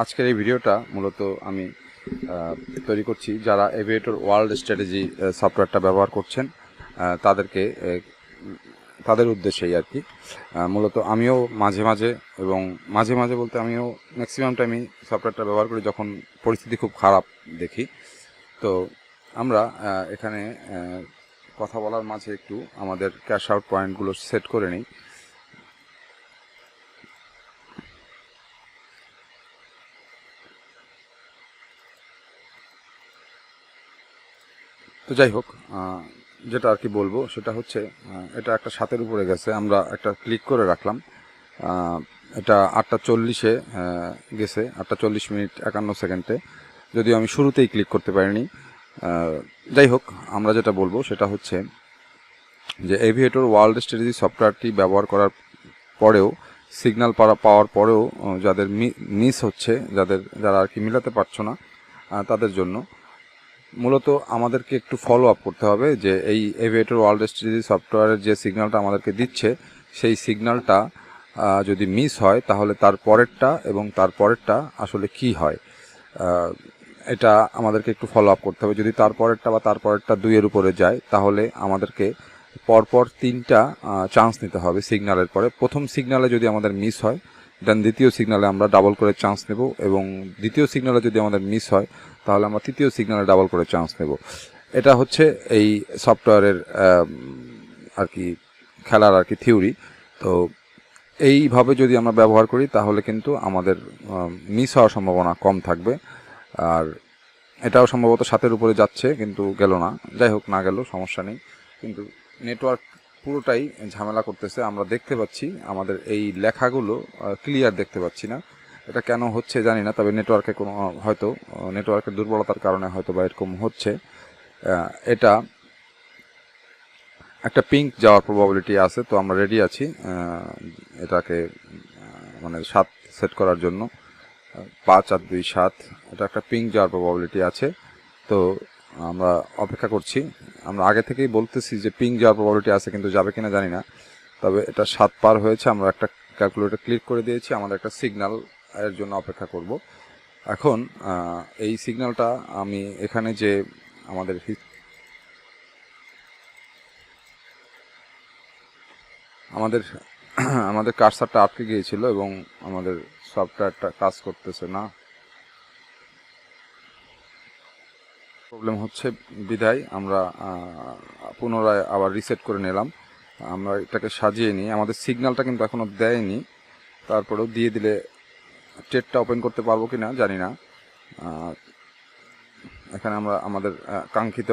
আজকের এই ভিডিওটা মূলত আমি তৈরি করছি যারা এভিয়েটর ওয়ার্ল্ড স্ট্র্যাটেজি সফটওয়্যারটা ব্যবহার করছেন তাদেরকে তাদের উদ্দেশ্যেই আর কি। মূলত আমিও মাঝে মাঝে বলতে আমিও ম্যাক্সিমাম টাইমই সফটওয়্যারটা ব্যবহার করি যখন পরিস্থিতি খুব খারাপ দেখি। তো আমরা এখানে কথা বলার মাঝে একটু আমাদের ক্যাশ আউট পয়েন্টগুলো সেট করে নিই। তো যাই হোক, যেটা আর কি বলবো সেটা হচ্ছে এটা একটা 7-এর উপরে গেছে, আমরা একটা ক্লিক করে রাখলাম। এটা 8:40-এ গেছে, 8:40 মিনিট 51 সেকেন্ডে, যদিও আমি শুরুতেই ক্লিক করতে পারিনি। যাই হোক, আমরা যেটা বলবো সেটা হচ্ছে যে এভিয়েটর ওয়ার্ল্ড স্ট্র্যাটেজি সফটওয়্যারটি ব্যবহার করার পরেও, সিগন্যাল পাওয়ার পরেও যাদের মিস হচ্ছে, যারা আর কি মিলাতে পারছো না, তাদের জন্য মূলত আমাদেরকে একটু ফলো আপ করতে হবে যে এই এভিয়েটর ওয়ার্ল্ড স্ট্র্যাটেজি সফটওয়্যারের যে সিগন্যালটা আমাদেরকে দিচ্ছে, সেই সিগন্যালটা যদি মিস হয় তাহলে তার পরেরটা এবং তার পরেরটা আসলে কি হয়, এটা আমাদেরকে একটু ফলো আপ করতে হবে। যদি তার পরেরটা বা তার পরেরটা 2-এর উপরে যায় তাহলে আমাদেরকে পরপর 3টা চান্স নিতে হবে সিগন্যালের পরে। প্রথম সিগন্যালে যদি আমাদের মিস হয়, দেন দ্বিতীয় সিগন্যালে আমরা ডাবল করে চান্স নেব, এবং দ্বিতীয় সিগন্যালে যদি আমাদের মিস হয় তাহলে আমরা তৃতীয় সিগন্যালে ডাবল করে চান্স নেব। এটা হচ্ছে এই সফটওয়্যারের আর কি খেলার আর কি থিওরি। তো এইভাবে যদি আমরা ব্যবহার করি তাহলে কিন্তু আমাদের মিস হওয়ার সম্ভাবনা কম থাকবে। আর এটাও সম্ভবত 7-এর উপরে যাচ্ছে কিন্তু গেল না। যাই হোক, না গেল সমস্যা নেই, কিন্তু নেটওয়ার্ক পুরোটাই ঝামেলা করতেছে। আমরা দেখতে পাচ্ছি আমাদের এই লেখাগুলো ক্লিয়ার দেখতে পাচ্ছি না, এটা কেন হচ্ছে জানি না, তবে নেটওয়ার্কে কোনো হয়তো নেটওয়ার্কের দুর্বলতার কারণে হয়তো বা এরকম হচ্ছে। এটা একটা পিঙ্ক যাওয়ার প্রবাবিলিটি আছে। তো আমরা রেডি আছি এটাকে মানে 7 সেট করার জন্য। 5 আর 2 7, এটা একটা পিঙ্ক যাওয়ার প্রবাবিলিটি আছে। তো আমরা অপেক্ষা করছি। আমরা আগে থেকেই বলতেছি যে পিঙ্ক যাওয়ার প্রবাবিলিটি আছে, কিন্তু যাবে কিনা জানি না। তবে এটা 7 পার হয়েছে, আমরা একটা ক্যালকুলেটর ক্লিক করে দিয়েছি, আমাদের একটা সিগন্যাল এর জন্য অপেক্ষা করব। এখন এই সিগন্যালটা আমি এখানে যে আমাদের আমাদের কার্সারটা আটকে গিয়েছিল এবং আমাদের সফটওয়্যারটা কাজ করতেছে না, প্রবলেম হচ্ছে বিধায় আমরা পুনরায় আবার রিসেট করে নিলাম। আমরা এটাকে সাজিয়ে নিই, আমাদের সিগন্যালটা কিন্তু এখনও দেয়নি, তারপরেও দিয়ে দিলে ট্রেডটা ওপেন করতে পারবো কি না জানি না। এখানে আমরা আমাদের কাঙ্ক্ষিত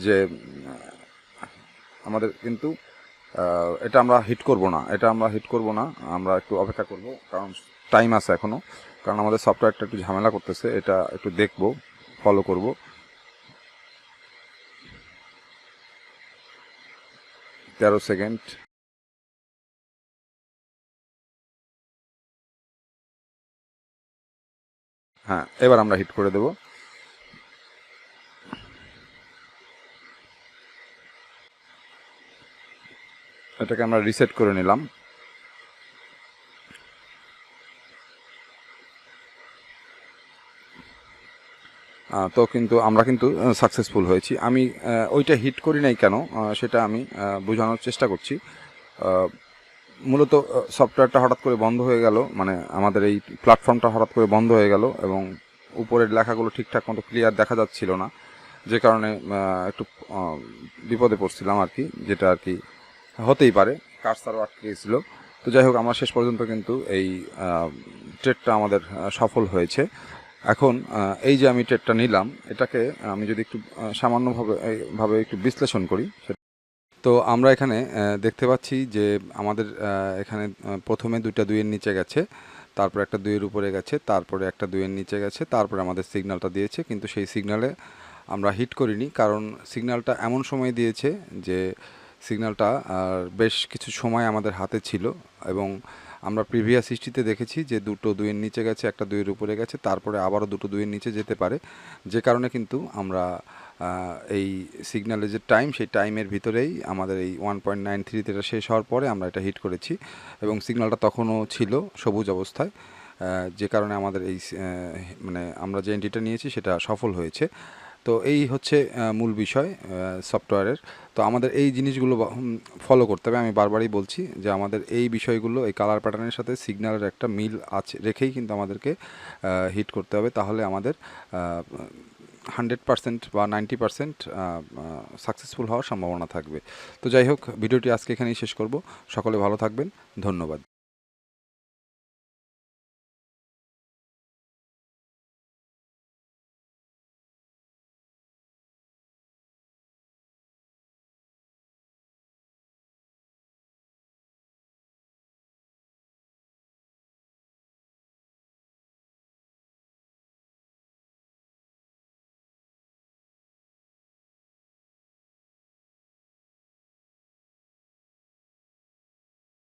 যে আমাদের কিন্তু এটা আমরা হিট করব না, আমরা একটু অপেক্ষা করব, কারণ টাইম আছে এখনও, কারণ আমাদের সফটওয়্যারটা একটু ঝামেলা করতেছে। এটা একটু দেখব, ফলো করব। 13 সেকেন্ড। হ্যাঁ, এবার আমরা হিট করে দেব। এটাকে আমরা রিসেট করে নিলাম। তো কিন্তু আমরা কিন্তু সাকসেসফুল হয়েছি। আমি ওইটা হিট করি নাই কেন সেটা আমি বোঝানোর চেষ্টা করছি। মূলত সফটওয়্যারটা হঠাৎ করে বন্ধ হয়ে গেল, মানে আমাদের এই প্ল্যাটফর্মটা হঠাৎ করে বন্ধ হয়ে গেল এবং উপরের লেখাগুলো ঠিকঠাক মতো ক্লিয়ার দেখা যাচ্ছিল না, যে কারণে একটু বিপদে পড়ছিলাম আর কি, যেটা আর কি হতেই পারে, কার্সারও আটকে গেছিল। তো যাই হোক, আমরা শেষ পর্যন্ত কিন্তু এই ট্রেডটা আমাদের সফল হয়েছে। এখন এই যে আমি ট্রেডটা নিলাম, এটাকে আমি যদি একটু সামান্যভাবে একটু বিশ্লেষণ করি, তো আমরা এখানে দেখতে পাচ্ছি যে আমাদের এখানে প্রথমে 2টা 2-এর নিচে গেছে, তারপর একটা 2-এর উপরে গেছে, তারপরে একটা 2-এর নিচে গেছে, তারপরে আমাদের সিগন্যালটা দিয়েছে, কিন্তু সেই সিগন্যালে আমরা হিট করিনি, কারণ সিগন্যালটা এমন সময় দিয়েছে যে সিগন্যালটা বেশ কিছু সময় আমাদের হাতে ছিল, এবং আমরা প্রিভিয়াস হিস্ট্রিতে দেখেছি যে 2টো 2-এর নিচে গেছে, একটা 2-এর উপরে গেছে, তারপরে আবারও 2টো 2-এর নিচে যেতে পারে, যে কারণে কিন্তু আমরা এই সিগন্যালের যে টাইম, সেই টাইমের ভিতরেই আমাদের এই 1.93 শেষ হওয়ার পরে আমরা এটা হিট করেছি, এবং সিগন্যালটা তখনও ছিল সবুজ অবস্থায়। যে কারণে আমাদের এই মানে আমরা যে এন্ট্রিটা নিয়েছি সেটা সফল হয়েছে। তো এই হচ্ছে মূল বিষয় সফটওয়্যারের। তো আমাদের এই জিনিসগুলো ফলো করতে হবে। আমি বারবারই বলছি যে আমাদের এই বিষয়গুলো, এই কালার প্যাটার্নের সাথে সিগন্যালের একটা মিল আছে রেখেই কিন্তু আমাদেরকে হিট করতে হবে, তাহলে আমাদের 100% বা 90% সাকসেসফুল হওয়ার সম্ভাবনা থাকবে। তো যাই হোক, ভিডিওটি আজকে এখানেই শেষ করব। সকলে ভালো থাকবেন, ধন্যবাদ।